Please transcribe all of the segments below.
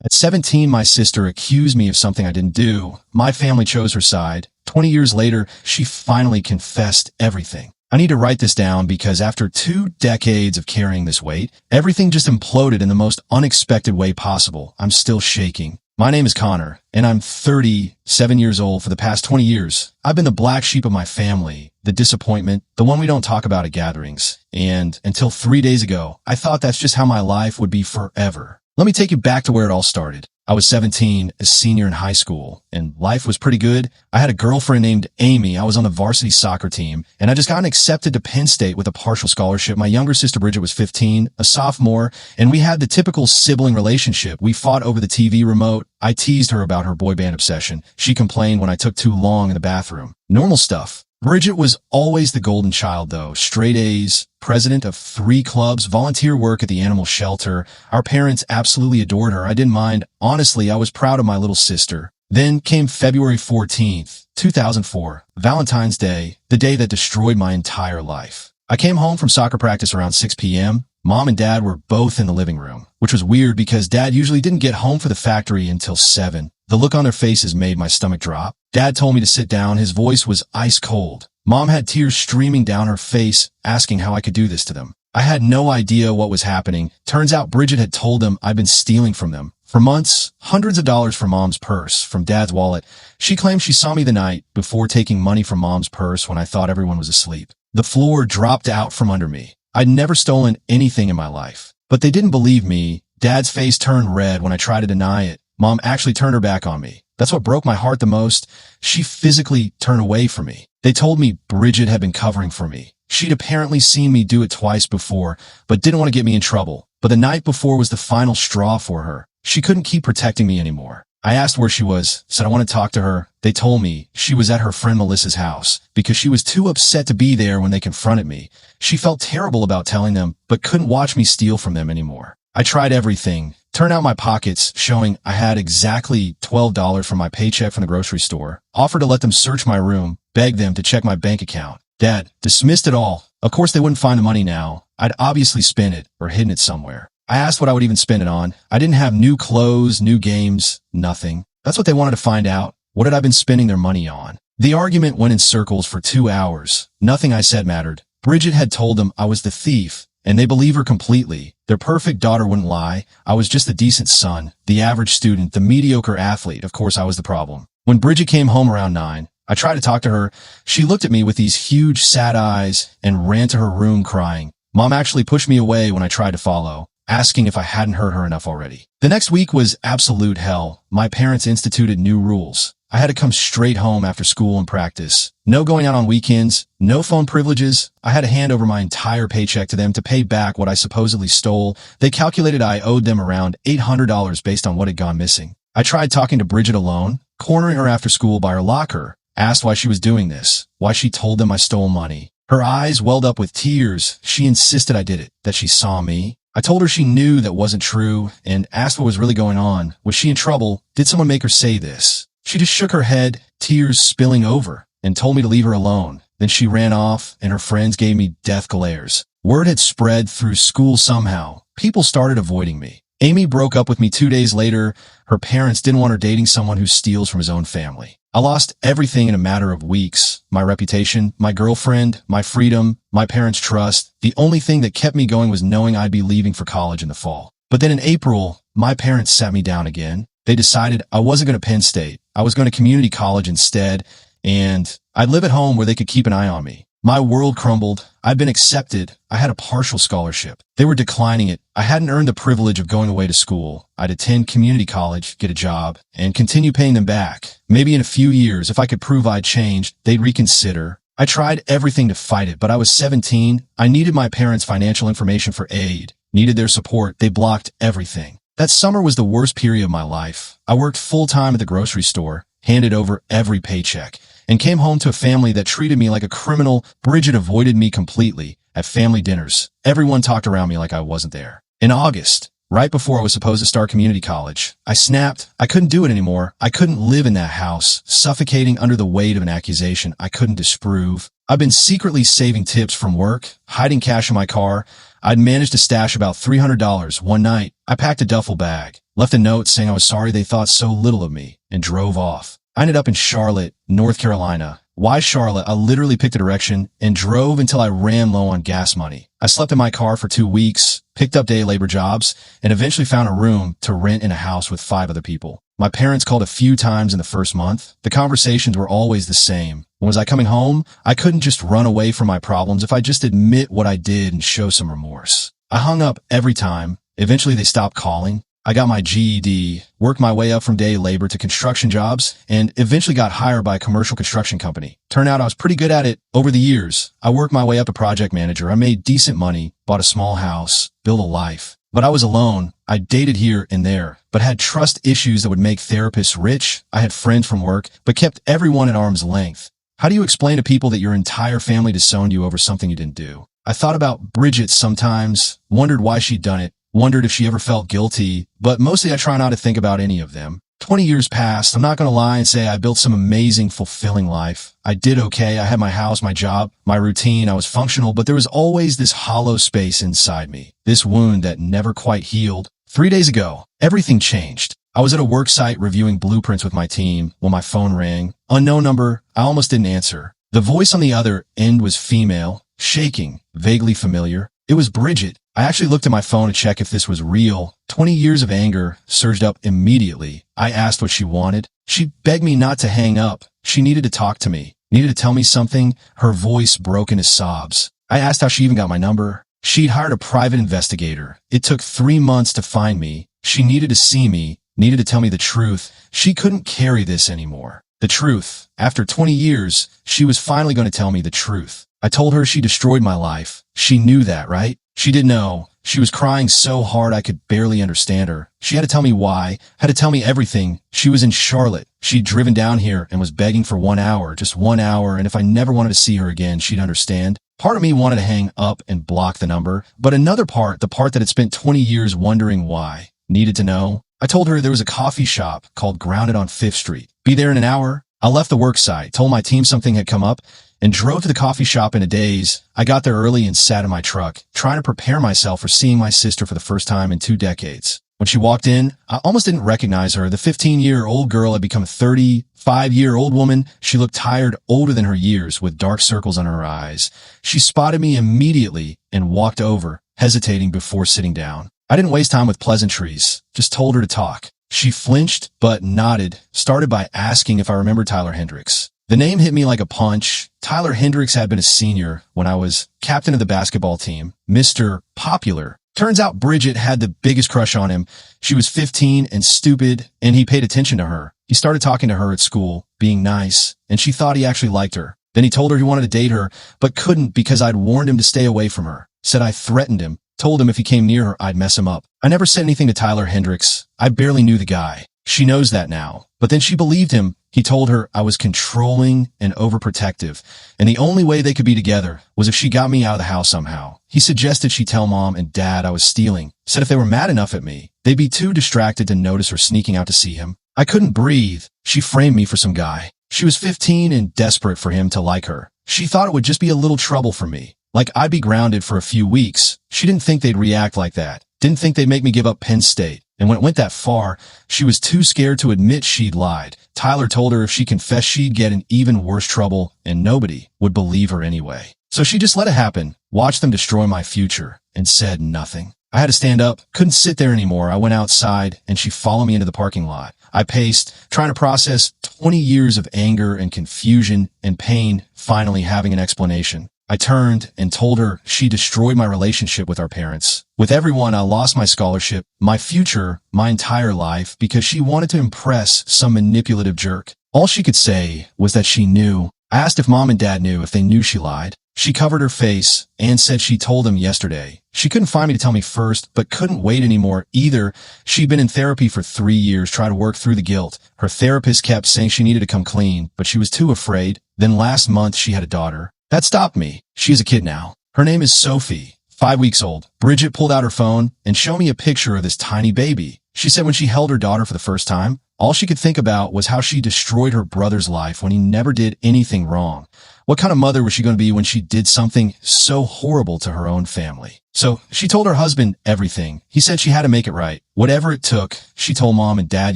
At 17, my sister accused me of something I didn't do. My family chose her side. 20 years later, she finally confessed everything. I need to write this down because after 2 decades of carrying this weight, everything just imploded in the most unexpected way possible. I'm still shaking. My name is Connor, and I'm 37 years old. For the past 20 years, I've been the black sheep of my family, the disappointment, the one we don't talk about at gatherings. And until 3 days ago, I thought that's just how my life would be forever. Let me take you back to where it all started. I was 17, a senior in high school, and life was pretty good. I had a girlfriend named Amy. I was on the varsity soccer team, and I just gotten accepted to Penn State with a partial scholarship. My younger sister Bridget was 15, a sophomore, and we had the typical sibling relationship. We fought over the TV remote. I teased her about her boy band obsession. She complained when I took too long in the bathroom. Normal stuff. Bridget was always the golden child, though. Straight A's, president of 3 clubs, volunteer work at the animal shelter. Our parents absolutely adored her. I didn't mind. Honestly, I was proud of my little sister. Then came February 14th, 2004, Valentine's Day, the day that destroyed my entire life. I came home from soccer practice around 6 p.m. Mom and Dad were both in the living room, which was weird because Dad usually didn't get home for the factory until 7. The look on their faces made my stomach drop. Dad told me to sit down. His voice was ice cold. Mom had tears streaming down her face, asking how I could do this to them. I had no idea what was happening. Turns out Bridget had told them I'd been stealing from them. For months, hundreds of dollars from Mom's purse, from Dad's wallet. She claimed she saw me the night before taking money from Mom's purse when I thought everyone was asleep. The floor dropped out from under me. I'd never stolen anything in my life. But they didn't believe me. Dad's face turned red when I tried to deny it. Mom actually turned her back on me. That's what broke my heart the most. She physically turned away from me. They told me Bridget had been covering for me. She'd apparently seen me do it twice before, but didn't want to get me in trouble. But the night before was the final straw for her. She couldn't keep protecting me anymore. I asked where she was, said I want to talk to her. They told me she was at her friend Melissa's house because she was too upset to be there when they confronted me. She felt terrible about telling them, but couldn't watch me steal from them anymore. I tried everything. Turned out my pockets, showing I had exactly $12 from my paycheck from the grocery store. Offered to let them search my room, begged them to check my bank account. Dad dismissed it all. Of course, they wouldn't find the money now. I'd obviously spent it or hidden it somewhere. I asked what I would even spend it on. I didn't have new clothes, new games, nothing. That's what they wanted to find out. What had I been spending their money on? The argument went in circles for 2 hours. Nothing I said mattered. Bridget had told them I was the thief, and they believe her completely. Their perfect daughter wouldn't lie. I was just the decent son, the average student, the mediocre athlete. Of course, I was the problem. When Bridget came home around 9, I tried to talk to her. She looked at me with these huge sad eyes and ran to her room crying. Mom actually pushed me away when I tried to follow, asking if I hadn't hurt her enough already. The next week was absolute hell. My parents instituted new rules. I had to come straight home after school and practice. No going out on weekends, no phone privileges. I had to hand over my entire paycheck to them to pay back what I supposedly stole. They calculated I owed them around $800 based on what had gone missing. I tried talking to Bridget alone, cornering her after school by her locker, asked why she was doing this, why she told them I stole money. Her eyes welled up with tears. She insisted I did it, that she saw me. I told her she knew that wasn't true and asked what was really going on. Was she in trouble? Did someone make her say this? She just shook her head, tears spilling over, and told me to leave her alone. Then she ran off, and her friends gave me death glares. Word had spread through school somehow. People started avoiding me. Amy broke up with me 2 days later. Her parents didn't want her dating someone who steals from his own family. I lost everything in a matter of weeks. My reputation, my girlfriend, my freedom, my parents' trust. The only thing that kept me going was knowing I'd be leaving for college in the fall. But then in April, my parents sat me down again. They decided I wasn't going to Penn State. I was going to community college instead, and I'd live at home where they could keep an eye on me. My world crumbled. I'd been accepted. I had a partial scholarship. They were declining it. I hadn't earned the privilege of going away to school. I'd attend community college, get a job, and continue paying them back. Maybe in a few years, if I could prove I'd changed, they'd reconsider. I tried everything to fight it, but I was 17. I needed my parents' financial information for aid, needed their support. They blocked everything. That summer was the worst period of my life. I worked full-time at the grocery store, handed over every paycheck, and came home to a family that treated me like a criminal. Bridget avoided me completely. At family dinners, everyone talked around me like I wasn't there. In August, right before I was supposed to start community college, I snapped. I couldn't do it anymore. I couldn't live in that house, suffocating under the weight of an accusation I couldn't disprove. I've been secretly saving tips from work, hiding cash in my car. I'd managed to stash about $300. One night, I packed a duffel bag, left a note saying I was sorry they thought so little of me, and drove off. I ended up in Charlotte, North Carolina. Why Charlotte? I literally picked a direction and drove until I ran low on gas money. I slept in my car for 2 weeks, picked up day labor jobs, and eventually found a room to rent in a house with 5 other people. My parents called a few times in the first month. The conversations were always the same. When was I coming home? I couldn't just run away from my problems if I just admit what I did and show some remorse. I hung up every time. Eventually they stopped calling. I got my GED, worked my way up from day labor to construction jobs, and eventually got hired by a commercial construction company. Turned out I was pretty good at it over the years. I worked my way up to project manager. I made decent money, bought a small house, built a life. But I was alone. I dated here and there, but had trust issues that would make therapists rich. I had friends from work, but kept everyone at arm's length. How do you explain to people that your entire family disowned you over something you didn't do? I thought about Bridget sometimes, wondered why she'd done it, wondered if she ever felt guilty, but mostly I try not to think about any of them. 20 years passed. I'm not going to lie and say I built some amazing, fulfilling life. I did okay. I had my house, my job, my routine. I was functional, but there was always this hollow space inside me, this wound that never quite healed. 3 days ago, everything changed. I was at a work site reviewing blueprints with my team when my phone rang. Unknown number. I almost didn't answer. The voice on the other end was female, shaking, vaguely familiar. It was Bridget. I actually looked at my phone to check if this was real. 20 years of anger surged up immediately. I asked what she wanted. She begged me not to hang up. She needed to talk to me, needed to tell me something. Her voice broke into sobs. I asked how she even got my number. She'd hired a private investigator. It took 3 months to find me. She needed to see me, needed to tell me the truth. She couldn't carry this anymore. The truth. After 20 years, she was finally going to tell me the truth. I told her she destroyed my life. She knew that, right? She didn't know. She was crying so hard I could barely understand her. She had to tell me why, had to tell me everything. She was in Charlotte. She'd driven down here and was begging for 1 hour, just 1 hour, and if I never wanted to see her again, she'd understand. Part of me wanted to hang up and block the number, but another part, the part that had spent 20 years wondering why, needed to know. I told her there was a coffee shop called Grounded on 5th Street. Be there in an hour. I left the work site, told my team something had come up, and drove to the coffee shop in a daze. I got there early and sat in my truck, trying to prepare myself for seeing my sister for the first time in 2 decades. When she walked in, I almost didn't recognize her. The 15-year-old girl had become a 35-year-old woman. She looked tired, older than her years, with dark circles under her eyes. She spotted me immediately and walked over, hesitating before sitting down. I didn't waste time with pleasantries, just told her to talk. She flinched, but nodded, started by asking if I remembered Tyler Hendricks. The name hit me like a punch. Tyler Hendricks had been a senior when I was captain of the basketball team, Mr. Popular. Turns out Bridget had the biggest crush on him. She was 15 and stupid, and he paid attention to her. He started talking to her at school, being nice, and she thought he actually liked her. Then he told her he wanted to date her, but couldn't because I'd warned him to stay away from her. Said I threatened him, told him if he came near her, I'd mess him up. I never said anything to Tyler Hendricks. I barely knew the guy. She knows that now. But then she believed him. He told her I was controlling and overprotective, and the only way they could be together was if she got me out of the house somehow. He suggested she tell mom and dad I was stealing. Said if they were mad enough at me, they'd be too distracted to notice her sneaking out to see him. I couldn't breathe. She framed me for some guy. She was 15 and desperate for him to like her. She thought it would just be a little trouble for me. Like I'd be grounded for a few weeks. She didn't think they'd react like that. Didn't think they'd make me give up Penn State. And when it went that far, she was too scared to admit she'd lied. Tyler told her if she confessed she'd get in even worse trouble, and nobody would believe her anyway. So she just let it happen, watched them destroy my future, and said nothing. I had to stand up, couldn't sit there anymore. I went outside, and she followed me into the parking lot. I paced, trying to process 20 years of anger and confusion and pain, finally having an explanation. I turned and told her she destroyed my relationship with our parents. With everyone, I lost my scholarship, my future, my entire life, because she wanted to impress some manipulative jerk. All she could say was that she knew. I asked if mom and dad knew, if they knew she lied. She covered her face and said she told them yesterday. She couldn't find me to tell me first, but couldn't wait anymore either. She'd been in therapy for 3 years, trying to work through the guilt. Her therapist kept saying she needed to come clean, but she was too afraid. Then last month, she had a daughter. That stopped me. She's a kid now. Her name is Sophie, 5 weeks old. Bridget pulled out her phone and showed me a picture of this tiny baby. She said when she held her daughter for the first time, all she could think about was how she destroyed her brother's life when he never did anything wrong. What kind of mother was she going to be when she did something so horrible to her own family? So she told her husband everything. He said she had to make it right. Whatever it took, she told mom and dad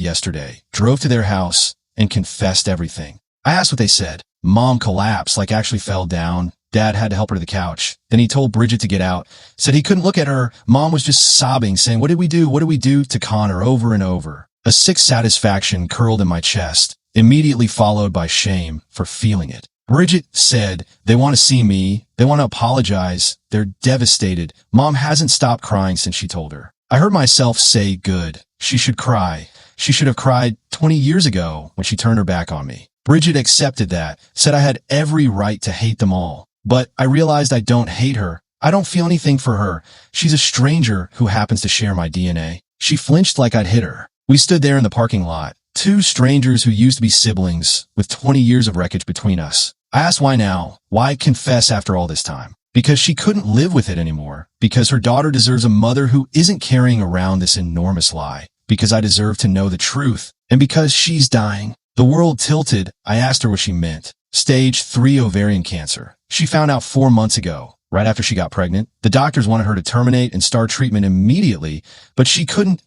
yesterday, drove to their house, and confessed everything. I asked what they said. Mom collapsed, like actually fell down. Dad had to help her to the couch. Then he told Bridget to get out, said he couldn't look at her. Mom was just sobbing, saying, "What did we do? What did we do?" to Connor over and over. A sick satisfaction curled in my chest, immediately followed by shame for feeling it. Bridget said, "They want to see me. They want to apologize. They're devastated. Mom hasn't stopped crying since she told her." I heard myself say, good. She should cry. She should have cried 20 years ago when she turned her back on me. Bridget accepted that, said I had every right to hate them all. But I realized I don't hate her. I don't feel anything for her. She's a stranger who happens to share my DNA. She flinched like I'd hit her. We stood there in the parking lot, two strangers who used to be siblings, with 20 years of wreckage between us. I asked why now? Why confess after all this time? Because she couldn't live with it anymore. Because her daughter deserves a mother who isn't carrying around this enormous lie. Because I deserve to know the truth. And because she's dying. The world tilted. I asked her what she meant. Stage 3 ovarian cancer. She found out 4 months ago, right after she got pregnant. The doctors wanted her to terminate and start treatment immediately, but she couldn't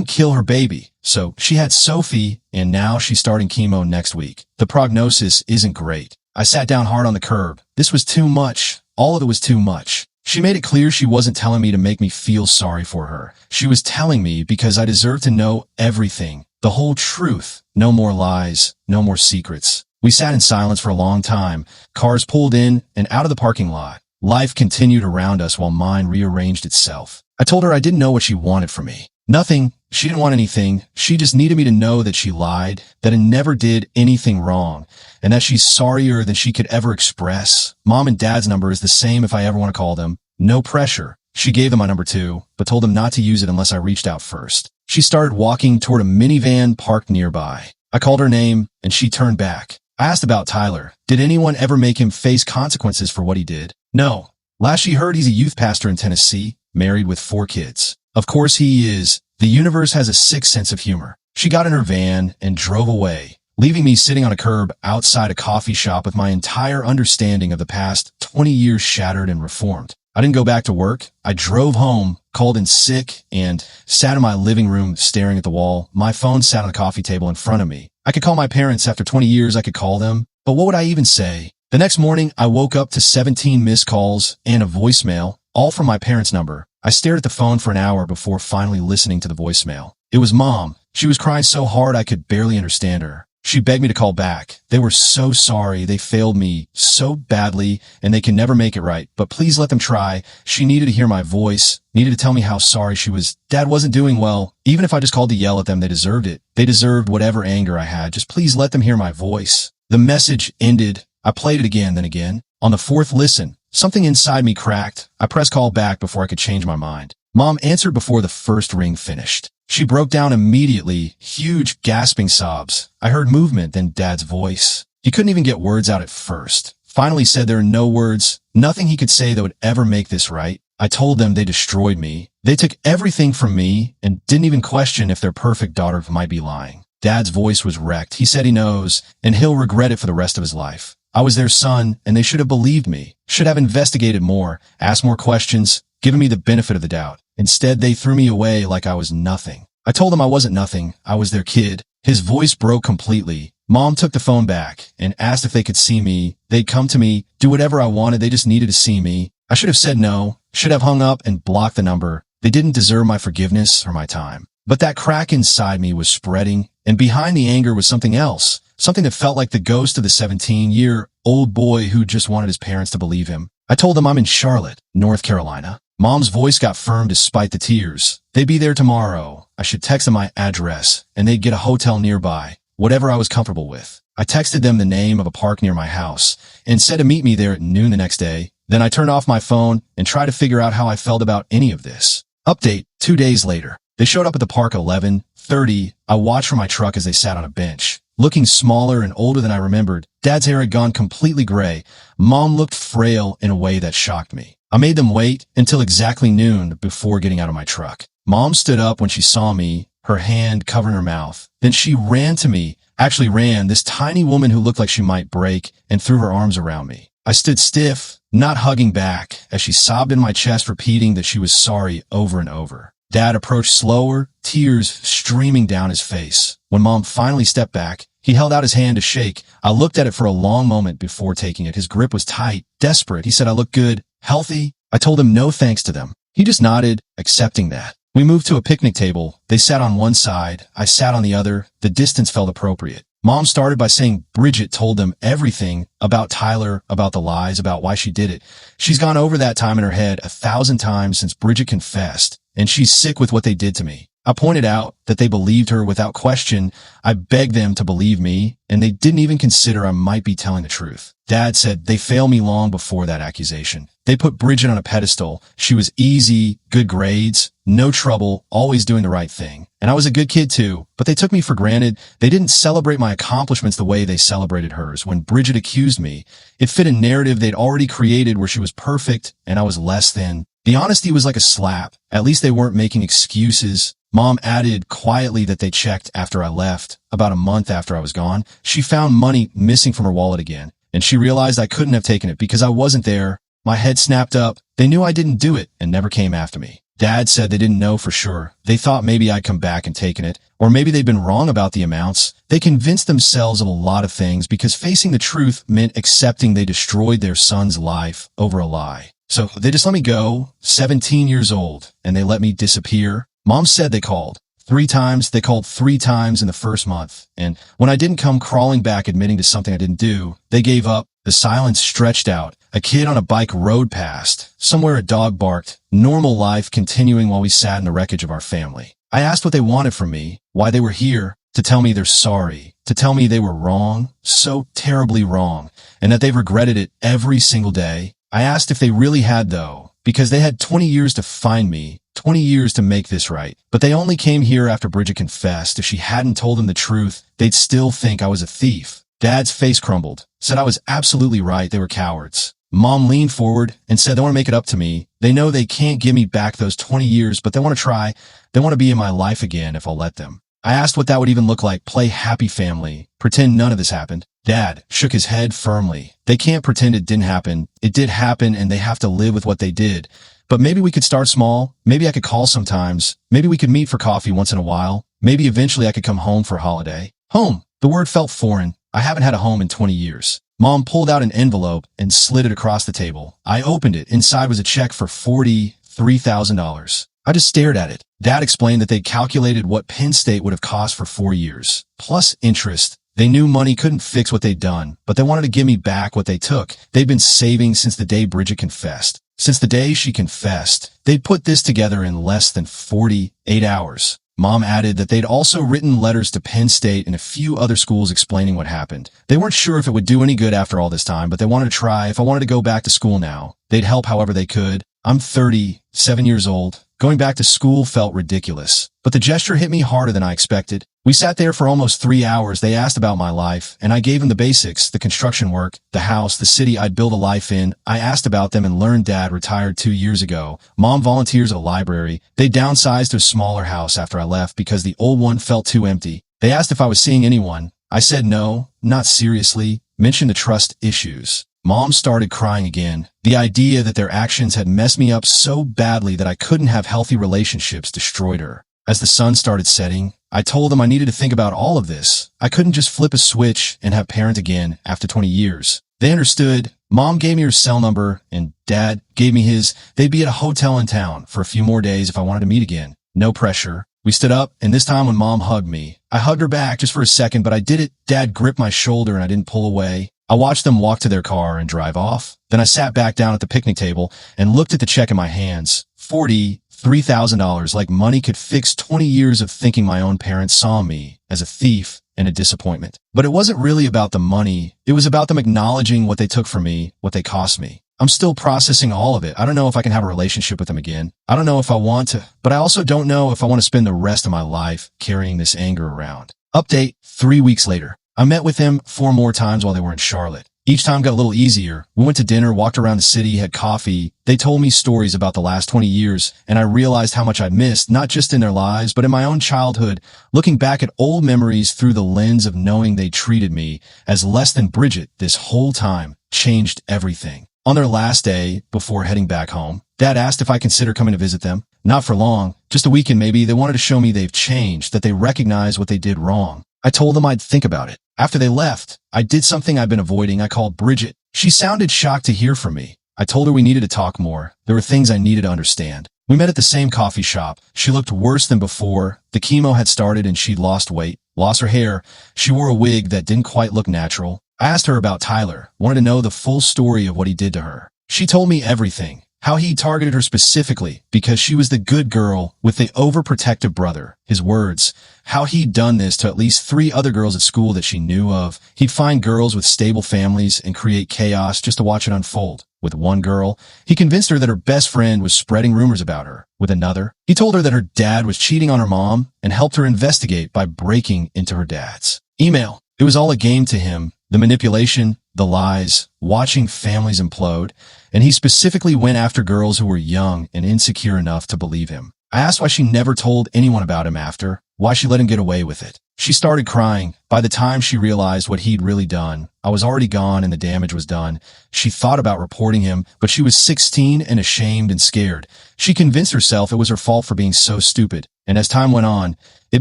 kill her baby. So she had Sophie, and now she's starting chemo next week. The prognosis isn't great. I sat down hard on the curb. This was too much. All of it was too much. She made it clear she wasn't telling me to make me feel sorry for her. She was telling me because I deserve to know everything, the whole truth. No more lies, no more secrets. We sat in silence for a long time. Cars pulled in and out of the parking lot. Life continued around us while mine rearranged itself. I told her I didn't know what she wanted from me. Nothing. She didn't want anything. She just needed me to know that she lied, that I never did anything wrong, and that she's sorrier than she could ever express. Mom and Dad's number is the same if I ever want to call them. No pressure. She gave them my number too, but told them not to use it unless I reached out first. She started walking toward a minivan parked nearby. I called her name, and she turned back. I asked about Tyler. Did anyone ever make him face consequences for what he did? No. Last she heard, he's a youth pastor in Tennessee, married with 4 kids. Of course he is. The universe has a sick sense of humor. She got in her van and drove away, leaving me sitting on a curb outside a coffee shop with my entire understanding of the past 20 years shattered and reformed. I didn't go back to work. I drove home, called in sick, and sat in my living room staring at the wall. My phone sat on the coffee table in front of me. I could call my parents. After 20 years, I could call them. But what would I even say? The next morning, I woke up to 17 missed calls and a voicemail, all from my parents' number. I stared at the phone for an hour before finally listening to the voicemail. It was Mom. She was crying so hard I could barely understand her. She begged me to call back. They were so sorry. They failed me so badly, and they can never make it right. But please let them try. She needed to hear my voice, needed to tell me how sorry she was. Dad wasn't doing well. Even if I just called to yell at them, they deserved it. They deserved whatever anger I had. Just please let them hear my voice. The message ended. I played it again, then again. On the 4th listen, something inside me cracked. I pressed call back before I could change my mind. Mom answered before the first ring finished. She broke down immediately, huge gasping sobs. I heard movement, then Dad's voice. He couldn't even get words out at first. Finally said there are no words, nothing he could say that would ever make this right. I told them they destroyed me. They took everything from me and didn't even question if their perfect daughter might be lying. Dad's voice was wrecked. He said he knows, and he'll regret it for the rest of his life. I was their son, and they should have believed me, should have investigated more, asked more questions, given me the benefit of the doubt. Instead, they threw me away like I was nothing. I told them I wasn't nothing. I was their kid. His voice broke completely. Mom took the phone back and asked if they could see me. They'd come to me, do whatever I wanted. They just needed to see me. I should have said no, should have hung up and blocked the number. They didn't deserve my forgiveness or my time. But that crack inside me was spreading, and behind the anger was something else, something that felt like the ghost of the 17-year-old boy who just wanted his parents to believe him. I told them I'm in Charlotte, North Carolina. Mom's voice got firm despite the tears. They'd be there tomorrow. I should text them my address, and they'd get a hotel nearby, whatever I was comfortable with. I texted them the name of a park near my house and said to meet me there at noon the next day. Then I turned off my phone and tried to figure out how I felt about any of this. Update, 2 days later. They showed up at the park at 11:30. I watched from my truck as they sat on a bench, looking smaller and older than I remembered. Dad's hair had gone completely gray. Mom looked frail in a way that shocked me. I made them wait until exactly noon before getting out of my truck. Mom stood up when she saw me, her hand covering her mouth. Then she ran to me, actually ran, this tiny woman who looked like she might break, and threw her arms around me. I stood stiff, not hugging back, as she sobbed in my chest, repeating that she was sorry over and over. Dad approached slower, tears streaming down his face. When Mom finally stepped back, he held out his hand to shake. I looked at it for a long moment before taking it. His grip was tight, desperate. He said I looked good, healthy. I told him no thanks to them. He just nodded, accepting that. We moved to a picnic table. They sat on one side. I sat on the other. The distance felt appropriate. Mom started by saying Bridget told them everything about Tyler, about the lies, about why she did it. She's gone over that time in her head 1,000 times since Bridget confessed, and she's sick with what they did to me. I pointed out that they believed her without question. I begged them to believe me, and they didn't even consider I might be telling the truth. Dad said they failed me long before that accusation. They put Bridget on a pedestal. She was easy, good grades, no trouble, always doing the right thing. And I was a good kid too, but they took me for granted. They didn't celebrate my accomplishments the way they celebrated hers. When Bridget accused me, it fit a narrative they'd already created where she was perfect and I was less than. The honesty was like a slap. At least they weren't making excuses. Mom added quietly that they checked after I left. About a month after I was gone, she found money missing from her wallet again, and she realized I couldn't have taken it because I wasn't there. My head snapped up. They knew I didn't do it and never came after me. Dad said they didn't know for sure. They thought maybe I'd come back and taken it, or maybe they'd been wrong about the amounts. They convinced themselves of a lot of things because facing the truth meant accepting they destroyed their son's life over a lie. So they just let me go, 17 years old, and they let me disappear. Mom said they called 3 times. They called 3 times in the first month. And when I didn't come crawling back admitting to something I didn't do, they gave up. The silence stretched out. A kid on a bike rode past. Somewhere a dog barked. Normal life continuing while we sat in the wreckage of our family. I asked what they wanted from me, why they were here, to tell me they're sorry, to tell me they were wrong, so terribly wrong, and that they've regretted it every single day. I asked if they really had though, because they had 20 years to find me, 20 years to make this right. But they only came here after Bridget confessed. If she hadn't told them the truth, they'd still think I was a thief. Dad's face crumbled, said I was absolutely right. They were cowards. Mom leaned forward and said they want to make it up to me. They know they can't give me back those 20 years, but they want to try. They want to be in my life again if I'll let them. I asked what that would even look like. Play happy family. Pretend none of this happened. Dad shook his head firmly. They can't pretend it didn't happen. It did happen and they have to live with what they did. But maybe we could start small. Maybe I could call sometimes. Maybe we could meet for coffee once in a while. Maybe eventually I could come home for a holiday. Home. The word felt foreign. I haven't had a home in 20 years. Mom pulled out an envelope and slid it across the table. I opened it. Inside was a check for $43,000. I just stared at it. Dad explained that they'd calculated what Penn State would have cost for 4 years, plus interest. They knew money couldn't fix what they'd done, but they wanted to give me back what they took. They'd been saving since the day Bridget confessed. Since the day she confessed, they'd put this together in less than 48 hours. Mom added that they'd also written letters to Penn State and a few other schools explaining what happened. They weren't sure if it would do any good after all this time, but they wanted to try. If I wanted to go back to school now, they'd help however they could. I'm 37 years old. Going back to school felt ridiculous, but the gesture hit me harder than I expected. We sat there for almost 3 hours. They asked about my life, and I gave them the basics, the construction work, the house, the city I'd build a life in. I asked about them and learned Dad retired 2 years ago. Mom volunteers at a library. They downsized to a smaller house after I left because the old one felt too empty. They asked if I was seeing anyone. I said no, not seriously. Mentioned the trust issues. Mom started crying again. The idea that their actions had messed me up so badly that I couldn't have healthy relationships destroyed her. As the sun started setting, I told them I needed to think about all of this. I couldn't just flip a switch and have parent again after 20 years. They understood. Mom gave me her cell number and Dad gave me his. They'd be at a hotel in town for a few more days if I wanted to meet again. No pressure. We stood up, and this time when Mom hugged me, I hugged her back just for a second, but I did it. Dad gripped my shoulder and I didn't pull away. I watched them walk to their car and drive off. Then I sat back down at the picnic table and looked at the check in my hands. $43,000, like money could fix 20 years of thinking my own parents saw me as a thief and a disappointment. But it wasn't really about the money. It was about them acknowledging what they took from me, what they cost me. I'm still processing all of it. I don't know if I can have a relationship with them again. I don't know if I want to, but I also don't know if I want to spend the rest of my life carrying this anger around. Update 3 weeks later. I met with them 4 more times while they were in Charlotte. Each time got a little easier. We went to dinner, walked around the city, had coffee. They told me stories about the last 20 years, and I realized how much I missed, not just in their lives, but in my own childhood, looking back at old memories through the lens of knowing they treated me as less than Bridget this whole time changed everything. On their last day, before heading back home, Dad asked if I consider coming to visit them. Not for long, just a weekend maybe. They wanted to show me they've changed, that they recognize what they did wrong. I told them I'd think about it. After they left, I did something I've been avoiding. I called Bridget. She sounded shocked to hear from me. I told her we needed to talk more. There were things I needed to understand. We met at the same coffee shop. She looked worse than before. The chemo had started and she'd lost weight, lost her hair. She wore a wig that didn't quite look natural. I asked her about Tyler, wanted to know the full story of what he did to her. She told me everything. How he targeted her specifically because she was the good girl with the overprotective brother. His words, how he'd done this to at least 3 other girls at school that she knew of. He'd find girls with stable families and create chaos just to watch it unfold. With one girl, he convinced her that her best friend was spreading rumors about her. With another, he told her that her dad was cheating on her mom and helped her investigate by breaking into her dad's email. It was all a game to him. The manipulation, the lies, watching families implode, and he specifically went after girls who were young and insecure enough to believe him. I asked why she never told anyone about him after, why she let him get away with it. She started crying. By the time she realized what he'd really done, I was already gone and the damage was done. She thought about reporting him, but she was 16 and ashamed and scared. She convinced herself it was her fault for being so stupid. And as time went on, it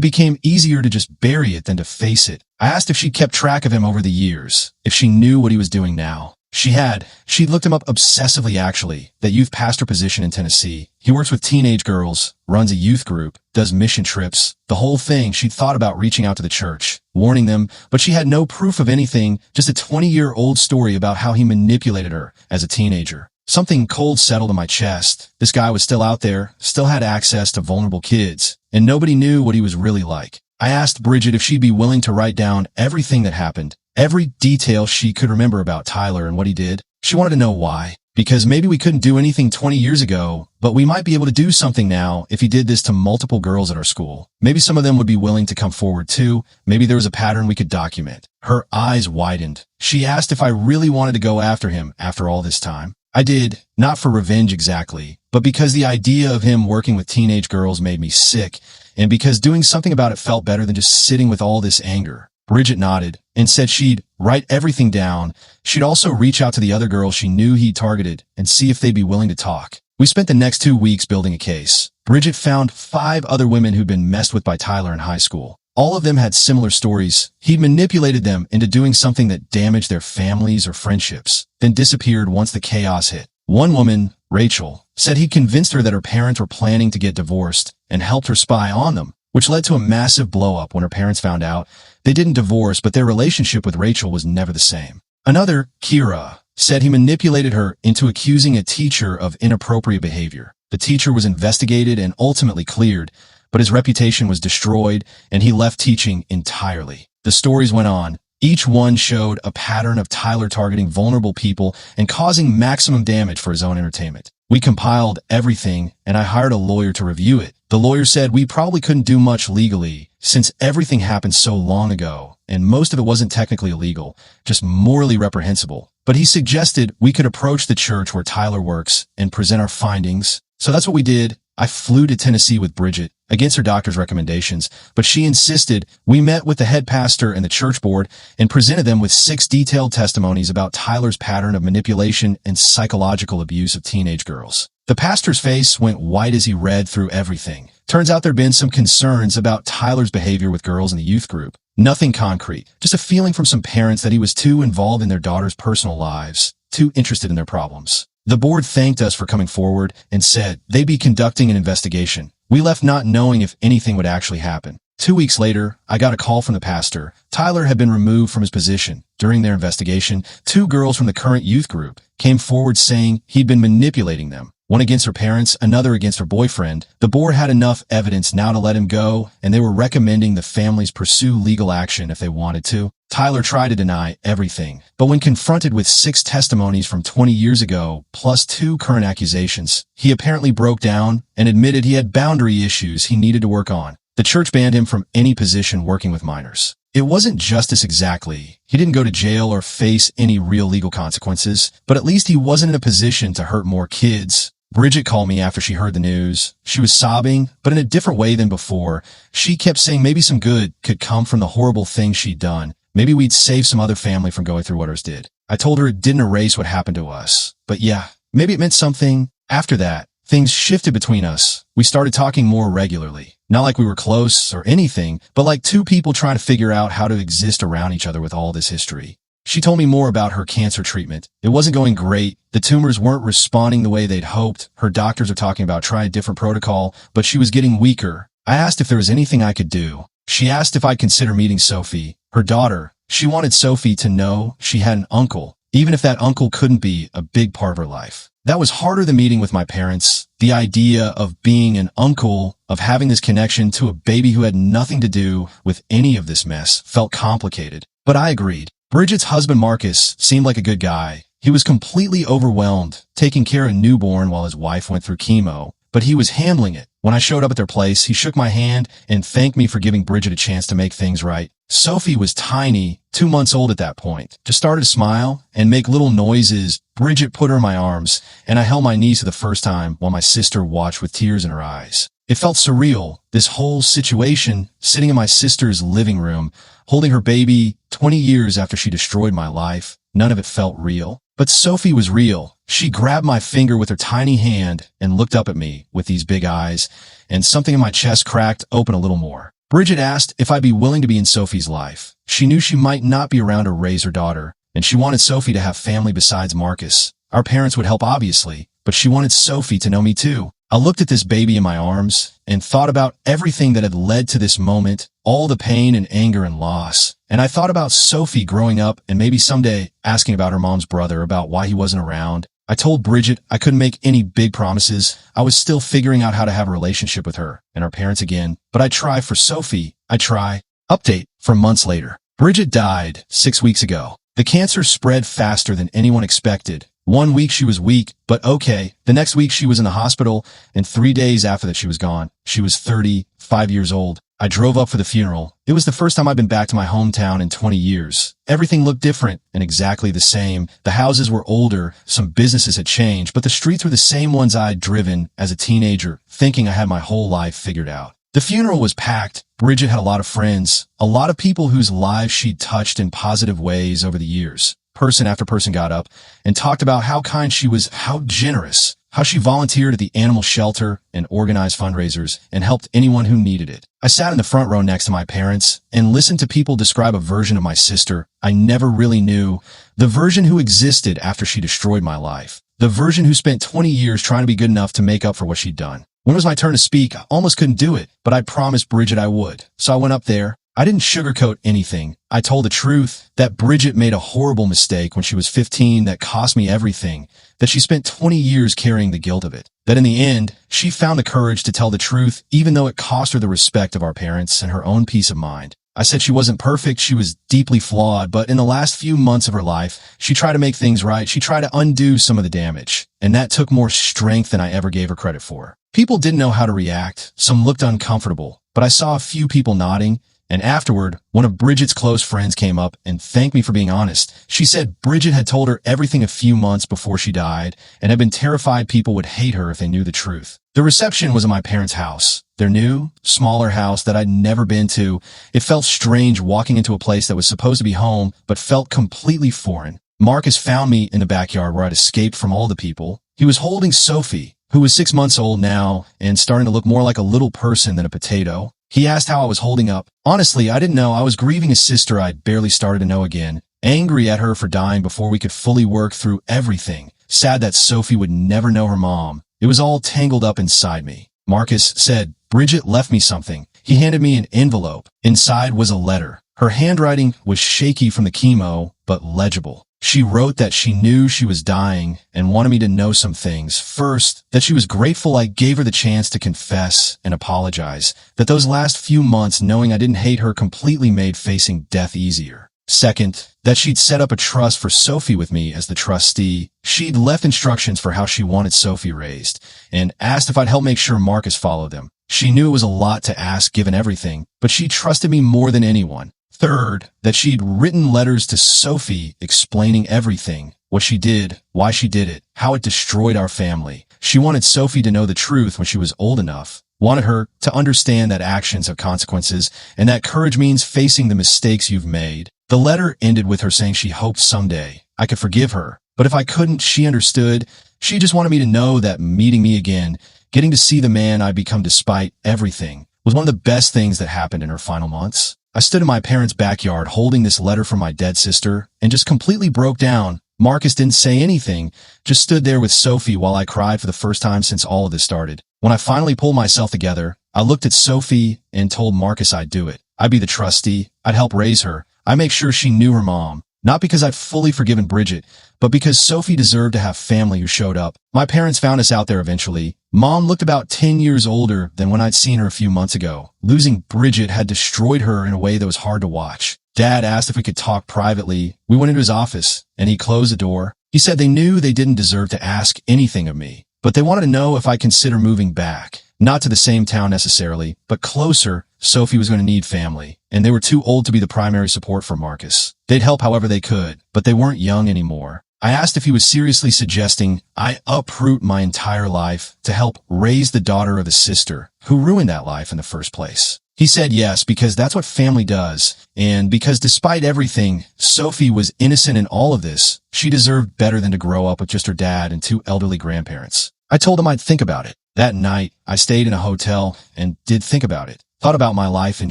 became easier to just bury it than to face it. I asked if she kept track of him over the years, if she knew what he was doing now. She had. She'd looked him up obsessively, actually. That youth pastor position in Tennessee. He works with teenage girls, runs a youth group, does mission trips. The whole thing. She'd thought about reaching out to the church, warning them, but she had no proof of anything, just a 20-year-old story about how he manipulated her as a teenager. Something cold settled in my chest. This guy was still out there, still had access to vulnerable kids, and nobody knew what he was really like. I asked Bridget if she'd be willing to write down everything that happened, every detail she could remember about Tyler and what he did. She wanted to know why. Because maybe we couldn't do anything 20 years ago, but we might be able to do something now if he did this to multiple girls at our school. Maybe some of them would be willing to come forward too. Maybe there was a pattern we could document. Her eyes widened. She asked if I really wanted to go after him after all this time. I did, not for revenge exactly, but because the idea of him working with teenage girls made me sick, and because doing something about it felt better than just sitting with all this anger. Bridget nodded and said she'd write everything down. She'd also reach out to the other girls she knew he targeted and see if they'd be willing to talk. We spent the next 2 weeks building a case. Bridget found 5 other women who'd been messed with by Tyler in high school. All of them had similar stories. He'd manipulated them into doing something that damaged their families or friendships, then disappeared once the chaos hit. One woman, Rachel, said he convinced her that her parents were planning to get divorced and helped her spy on them, which led to a massive blow-up when her parents found out. They didn't divorce, but their relationship with Rachel was never the same. Another, Kira, said he manipulated her into accusing a teacher of inappropriate behavior. The teacher was investigated and ultimately cleared, but his reputation was destroyed and he left teaching entirely. The stories went on. Each one showed a pattern of Tyler targeting vulnerable people and causing maximum damage for his own entertainment. We compiled everything, and I hired a lawyer to review it. The lawyer said we probably couldn't do much legally, since everything happened so long ago, and most of it wasn't technically illegal, just morally reprehensible. But he suggested we could approach the church where Tyler works and present our findings. So that's what we did. I flew to Tennessee with Bridget, against her doctor's recommendations, but she insisted. We met with the head pastor and the church board and presented them with 6 detailed testimonies about Tyler's pattern of manipulation and psychological abuse of teenage girls. The pastor's face went white as he read through everything. Turns out there'd been some concerns about Tyler's behavior with girls in the youth group. Nothing concrete, just a feeling from some parents that he was too involved in their daughters' personal lives, too interested in their problems. The board thanked us for coming forward and said they'd be conducting an investigation. We left not knowing if anything would actually happen. 2 weeks later, I got a call from the pastor. Tyler had been removed from his position. During their investigation, 2 girls from the current youth group came forward saying he'd been manipulating them. One against her parents, another against her boyfriend. The board had enough evidence now to let him go, and they were recommending the families pursue legal action if they wanted to. Tyler tried to deny everything, but when confronted with 6 testimonies from 20 years ago, plus 2 current accusations, he apparently broke down and admitted he had boundary issues he needed to work on. The church banned him from any position working with minors. It wasn't justice exactly. He didn't go to jail or face any real legal consequences, but at least he wasn't in a position to hurt more kids. Bridget called me after she heard the news. She was sobbing, but in a different way than before. She kept saying maybe some good could come from the horrible things she'd done. Maybe we'd save some other family from going through what ours did. I told her it didn't erase what happened to us. But yeah, maybe it meant something. After that, things shifted between us. We started talking more regularly. Not like we were close or anything, but like two people trying to figure out how to exist around each other with all this history. She told me more about her cancer treatment. It wasn't going great. The tumors weren't responding the way they'd hoped. Her doctors are talking about trying a different protocol, but she was getting weaker. I asked if there was anything I could do. She asked if I'd consider meeting Sophie, her daughter. She wanted Sophie to know she had an uncle, even if that uncle couldn't be a big part of her life. That was harder than meeting with my parents. The idea of being an uncle, of having this connection to a baby who had nothing to do with any of this mess, felt complicated. But I agreed. Bridget's husband Marcus seemed like a good guy. He was completely overwhelmed, taking care of a newborn while his wife went through chemo, but he was handling it. When I showed up at their place, he shook my hand and thanked me for giving Bridget a chance to make things right. Sophie was tiny, 2 months old at that point. Just started to smile and make little noises. Bridget put her in my arms, and I held my niece for the first time while my sister watched with tears in her eyes. It felt surreal, this whole situation, sitting in my sister's living room, holding her baby 20 years after she destroyed my life. None of it felt real. But Sophie was real. She grabbed my finger with her tiny hand and looked up at me with these big eyes, and something in my chest cracked open a little more. Bridget asked if I'd be willing to be in Sophie's life. She knew she might not be around to raise her daughter, and she wanted Sophie to have family besides Marcus. Our parents would help, obviously, but she wanted Sophie to know me too. I looked at this baby in my arms and thought about everything that had led to this moment, all the pain and anger and loss. And I thought about Sophie growing up and maybe someday asking about her mom's brother, about why he wasn't around. I told Bridget I couldn't make any big promises. I was still figuring out how to have a relationship with her and our parents again. But I'd try for Sophie. I'd try. Update from months later. Bridget died 6 weeks ago. The cancer spread faster than anyone expected. 1 week she was weak, but okay. The next week she was in the hospital, and 3 days after that she was gone. She was 35 years old. I drove up for the funeral. It was the first time I'd been back to my hometown in 20 years. Everything looked different and exactly the same. The houses were older, some businesses had changed, but the streets were the same ones I'd driven as a teenager, thinking I had my whole life figured out. The funeral was packed. Bridget had a lot of friends, a lot of people whose lives she'd touched in positive ways over the years. Person after person got up and talked about how kind she was, how generous, how she volunteered at the animal shelter and organized fundraisers and helped anyone who needed it. I sat in the front row next to my parents and listened to people describe a version of my sister I never really knew, the version who existed after she destroyed my life, the version who spent 20 years trying to be good enough to make up for what she'd done. When it was my turn to speak, I almost couldn't do it, but I promised Bridget I would. So I went up there. I didn't sugarcoat anything. I told the truth, that Bridget made a horrible mistake when she was 15 that cost me everything, that she spent 20 years carrying the guilt of it, that in the end, she found the courage to tell the truth even though it cost her the respect of our parents and her own peace of mind. I said she wasn't perfect, she was deeply flawed, but in the last few months of her life, she tried to make things right, she tried to undo some of the damage, and that took more strength than I ever gave her credit for. People didn't know how to react, some looked uncomfortable, but I saw a few people nodding. And afterward, one of Bridget's close friends came up and thanked me for being honest. She said Bridget had told her everything a few months before she died and had been terrified people would hate her if they knew the truth. The reception was at my parents' house, their new, smaller house that I'd never been to. It felt strange walking into a place that was supposed to be home, but felt completely foreign. Marcus found me in the backyard where I'd escaped from all the people. He was holding Sophie, who was 6 months old now and starting to look more like a little person than a potato. He asked how I was holding up. Honestly, I didn't know. I was grieving a sister I'd barely started to know again, angry at her for dying before we could fully work through everything, sad that Sophie would never know her mom. It was all tangled up inside me. Marcus said, Bridget left me something. He handed me an envelope. Inside was a letter. Her handwriting was shaky from the chemo, but legible. She wrote that she knew she was dying and wanted me to know some things. First, that she was grateful I gave her the chance to confess and apologize, that those last few months knowing I didn't hate her completely made facing death easier. Second, that she'd set up a trust for Sophie with me as the trustee. She'd left instructions for how she wanted Sophie raised and asked if I'd help make sure Marcus followed them. She knew it was a lot to ask given everything, but she trusted me more than anyone. Third, that she'd written letters to Sophie explaining everything, what she did, why she did it, how it destroyed our family. She wanted Sophie to know the truth when she was old enough, wanted her to understand that actions have consequences and that courage means facing the mistakes you've made. The letter ended with her saying she hoped someday I could forgive her, but if I couldn't, she understood. She just wanted me to know that meeting me again, getting to see the man I'd become despite everything, was one of the best things that happened in her final months. I stood in my parents' backyard holding this letter from my dead sister and just completely broke down. Marcus didn't say anything, just stood there with Sophie while I cried for the first time since all of this started. When I finally pulled myself together, I looked at Sophie and told Marcus I'd do it. I'd be the trustee. I'd help raise her. I'd make sure she knew her mom. Not because I'd fully forgiven Bridget, but because Sophie deserved to have family who showed up. My parents found us out there eventually. Mom looked about 10 years older than when I'd seen her a few months ago. Losing Bridget had destroyed her in a way that was hard to watch. Dad asked if we could talk privately. We went into his office, and he closed the door. He said they knew they didn't deserve to ask anything of me, but they wanted to know if I'd consider moving back. Not to the same town necessarily, but closer. Sophie was going to need family, and they were too old to be the primary support for Marcus. They'd help however they could, but they weren't young anymore. I asked if he was seriously suggesting I uproot my entire life to help raise the daughter of his sister, who ruined that life in the first place. He said yes, because that's what family does, and because despite everything, Sophie was innocent in all of this. She deserved better than to grow up with just her dad and two elderly grandparents. I told him I'd think about it. That night, I stayed in a hotel and did think about it. Thought about my life in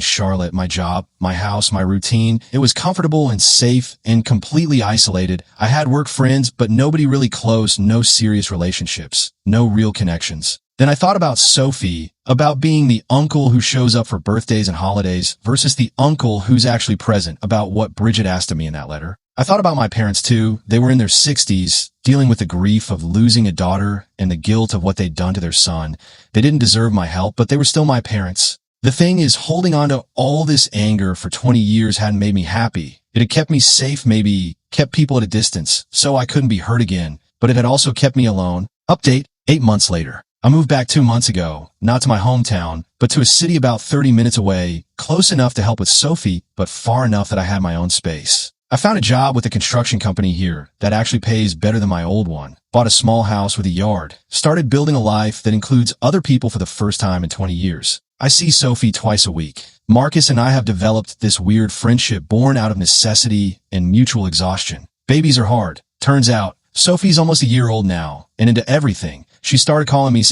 Charlotte, my job, my house, my routine. It was comfortable and safe and completely isolated. I had work friends, but nobody really close, no serious relationships, no real connections. Then I thought about Sophie, about being the uncle who shows up for birthdays and holidays versus the uncle who's actually present, about what Bridget asked of me in that letter. I thought about my parents too. They were in their 60s, dealing with the grief of losing a daughter and the guilt of what they'd done to their son. They didn't deserve my help, but they were still my parents. The thing is, holding on to all this anger for 20 years hadn't made me happy. It had kept me safe, maybe kept people at a distance, so I couldn't be hurt again, but it had also kept me alone. Update, 8 months later. I moved back 2 months ago, not to my hometown, but to a city about 30 minutes away, close enough to help with Sophie, but far enough that I had my own space. I found a job with a construction company here that actually pays better than my old one. Bought a small house with a yard. Started building a life that includes other people for the first time in 20 years. I see Sophie twice a week. Marcus and I have developed this weird friendship born out of necessity and mutual exhaustion. Babies are hard. Turns out, Sophie's almost a year old now, and into everything. She started calling me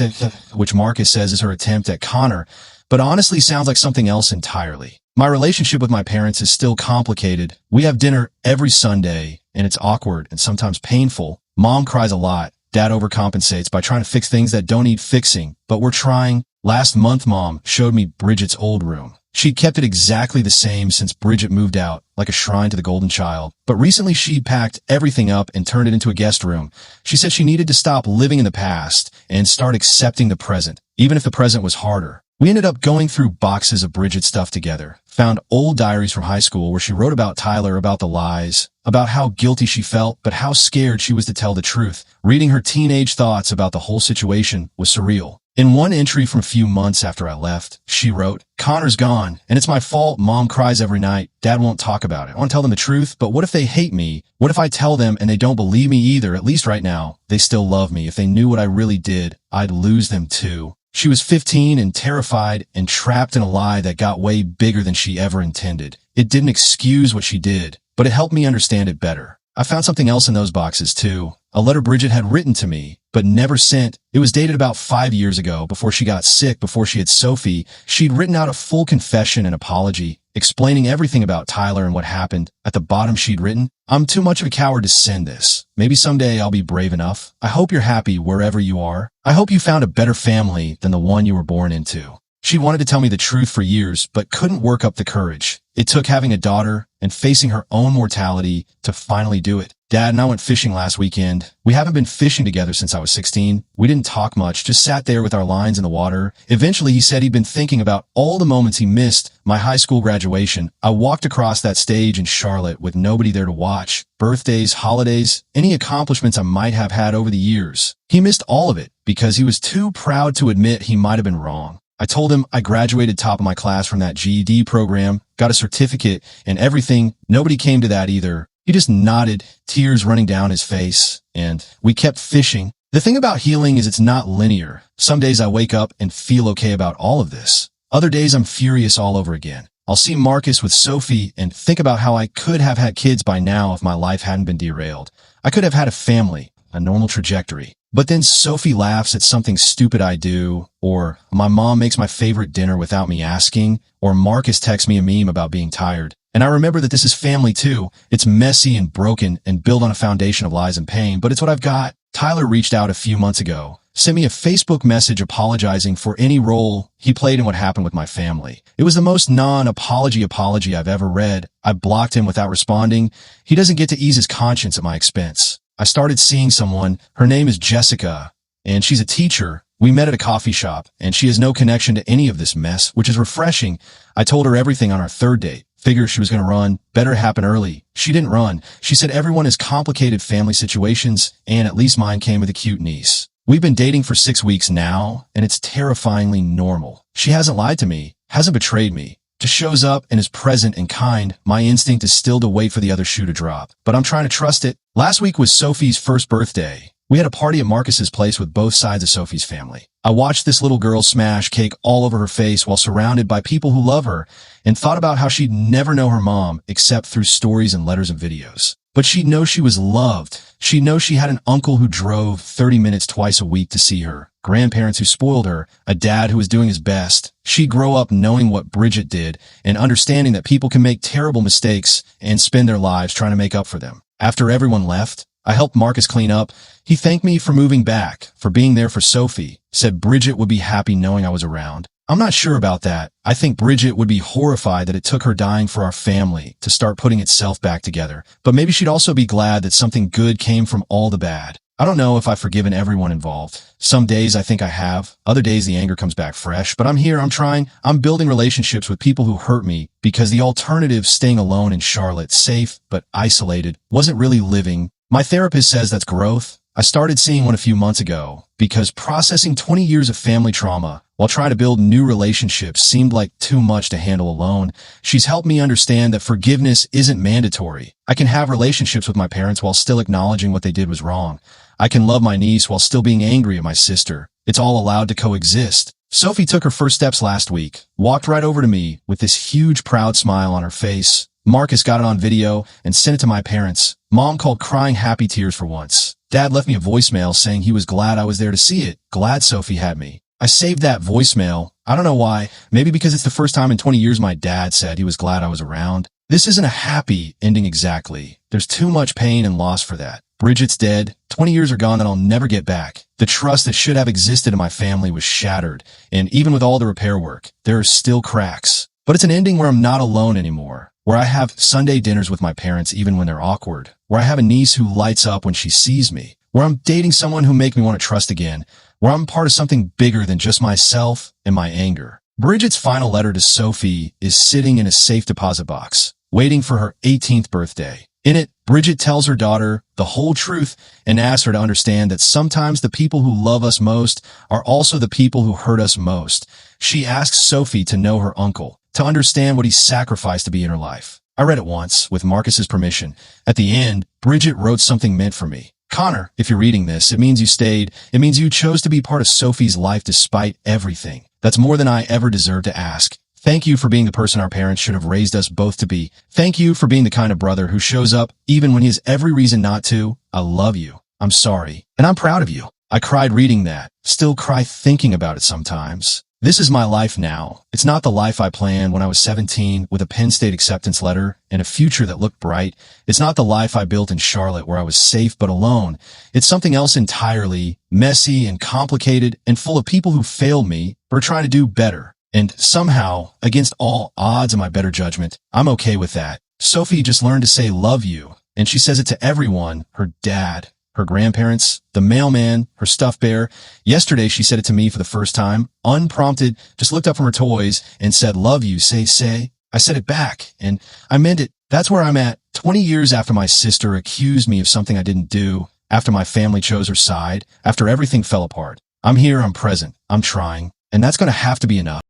which Marcus says is her attempt at Connor, but honestly sounds like something else entirely. My relationship with my parents is still complicated. We have dinner every Sunday, and it's awkward and sometimes painful. Mom cries a lot. Dad overcompensates by trying to fix things that don't need fixing, but we're trying. Last month, Mom showed me Bridget's old room. She'd kept it exactly the same since Bridget moved out, like a shrine to the golden child. But recently she'd packed everything up and turned it into a guest room. She said she needed to stop living in the past and start accepting the present, even if the present was harder. We ended up going through boxes of Bridget stuff together, found old diaries from high school where she wrote about Tyler, about the lies, about how guilty she felt, but how scared she was to tell the truth. Reading her teenage thoughts about the whole situation was surreal. In one entry from a few months after I left, she wrote, "Connor's gone, and it's my fault. Mom cries every night. Dad won't talk about it. I want to tell them the truth, but what if they hate me? What if I tell them and they don't believe me either? At least right now, they still love me. If they knew what I really did, I'd lose them too." She was 15 and terrified and trapped in a lie that got way bigger than she ever intended. It didn't excuse what she did, but it helped me understand it better. I found something else in those boxes too. A letter Bridget had written to me, but never sent. It was dated about 5 years ago, before she got sick, before she had Sophie. She'd written out a full confession and apology, explaining everything about Tyler and what happened. At the bottom she'd written, "I'm too much of a coward to send this. Maybe someday I'll be brave enough. I hope you're happy wherever you are. I hope you found a better family than the one you were born into." She wanted to tell me the truth for years, but couldn't work up the courage. It took having a daughter and facing her own mortality to finally do it. Dad and I went fishing last weekend. We haven't been fishing together since I was 16. We didn't talk much, just sat there with our lines in the water. Eventually, he said he'd been thinking about all the moments he missed. My high school graduation. I walked across that stage in Charlotte with nobody there to watch. Birthdays, holidays, any accomplishments I might have had over the years. He missed all of it because he was too proud to admit he might have been wrong. I told him I graduated top of my class from that GED program, got a certificate, and everything. Nobody came to that either. He just nodded, tears running down his face, and we kept fishing. The thing about healing is it's not linear. Some days I wake up and feel okay about all of this. Other days I'm furious all over again. I'll see Marcus with Sophie and think about how I could have had kids by now if my life hadn't been derailed. I could have had a family, a normal trajectory. But then Sophie laughs at something stupid I do, or my mom makes my favorite dinner without me asking, or Marcus texts me a meme about being tired. And I remember that this is family too. It's messy and broken and built on a foundation of lies and pain, but it's what I've got. Tyler reached out a few months ago, sent me a Facebook message apologizing for any role he played in what happened with my family. It was the most non-apology apology I've ever read. I blocked him without responding. He doesn't get to ease his conscience at my expense. I started seeing someone. Her name is Jessica, and she's a teacher. We met at a coffee shop, and she has no connection to any of this mess, which is refreshing. I told her everything on our third date. Figure she was going to run. Better happen early. She didn't run. She said everyone has complicated family situations, and at least mine came with a cute niece. We've been dating for 6 weeks now, and it's terrifyingly normal. She hasn't lied to me, hasn't betrayed me. Just shows up and is present and kind. My instinct is still to wait for the other shoe to drop, but I'm trying to trust it. Last week was Sophie's first birthday. We had a party at Marcus's place with both sides of Sophie's family. I watched this little girl smash cake all over her face while surrounded by people who love her, and thought about how she'd never know her mom except through stories and letters and videos. But she'd know she was loved. She'd know she had an uncle who drove 30 minutes twice a week to see her, grandparents who spoiled her, a dad who was doing his best. She'd grow up knowing what Bridget did and understanding that people can make terrible mistakes and spend their lives trying to make up for them. After everyone left, I helped Marcus clean up. He thanked me for moving back, for being there for Sophie, said Bridget would be happy knowing I was around. I'm not sure about that. I think Bridget would be horrified that it took her dying for our family to start putting itself back together. But maybe she'd also be glad that something good came from all the bad. I don't know if I've forgiven everyone involved. Some days I think I have. Other days the anger comes back fresh. But I'm here, I'm trying. I'm building relationships with people who hurt me because the alternative, staying alone in Charlotte, safe but isolated, wasn't really living. My therapist says that's growth. I started seeing one a few months ago because processing 20 years of family trauma while trying to build new relationships seemed like too much to handle alone. She's helped me understand that forgiveness isn't mandatory. I can have relationships with my parents while still acknowledging what they did was wrong. I can love my niece while still being angry at my sister. It's all allowed to coexist. Sophie took her first steps last week, walked right over to me with this huge proud smile on her face. Marcus got it on video and sent it to my parents. Mom called crying happy tears for once. Dad left me a voicemail saying he was glad I was there to see it. Glad Sophie had me. I saved that voicemail. I don't know why. Maybe because it's the first time in 20 years my dad said he was glad I was around. This isn't a happy ending exactly. There's too much pain and loss for that. Bridget's dead. 20 years are gone that I'll never get back. The trust that should have existed in my family was shattered. And even with all the repair work, there are still cracks. But it's an ending where I'm not alone anymore. Where I have Sunday dinners with my parents even when they're awkward. Where I have a niece who lights up when she sees me. Where I'm dating someone who makes me want to trust again. Where I'm part of something bigger than just myself and my anger. Bridget's final letter to Sophie is sitting in a safe deposit box, waiting for her 18th birthday. In it, Bridget tells her daughter the whole truth and asks her to understand that sometimes the people who love us most are also the people who hurt us most. She asks Sophie to know her uncle, to understand what he sacrificed to be in her life. I read it once, with Marcus's permission. At the end, Bridget wrote something meant for me. Connor, if you're reading this, it means you stayed. It means you chose to be part of Sophie's life despite everything. That's more than I ever deserved to ask. Thank you for being the person our parents should have raised us both to be. Thank you for being the kind of brother who shows up even when he has every reason not to. I love you. I'm sorry. And I'm proud of you. I cried reading that. Still cry thinking about it sometimes. This is my life now. It's not the life I planned when I was 17 with a Penn State acceptance letter and a future that looked bright. It's not the life I built in Charlotte where I was safe but alone. It's something else entirely, messy and complicated and full of people who failed me but are trying to do better. And somehow, against all odds and my better judgment, I'm okay with that. Sophie just learned to say love you, and she says it to everyone, her dad, her grandparents, the mailman, her stuffed bear. Yesterday, she said it to me for the first time, unprompted, just looked up from her toys and said, love you, say. I said it back, and I meant it. That's where I'm at. 20 years after my sister accused me of something I didn't do, after my family chose her side, after everything fell apart. I'm here, I'm present, I'm trying. And that's going to have to be enough.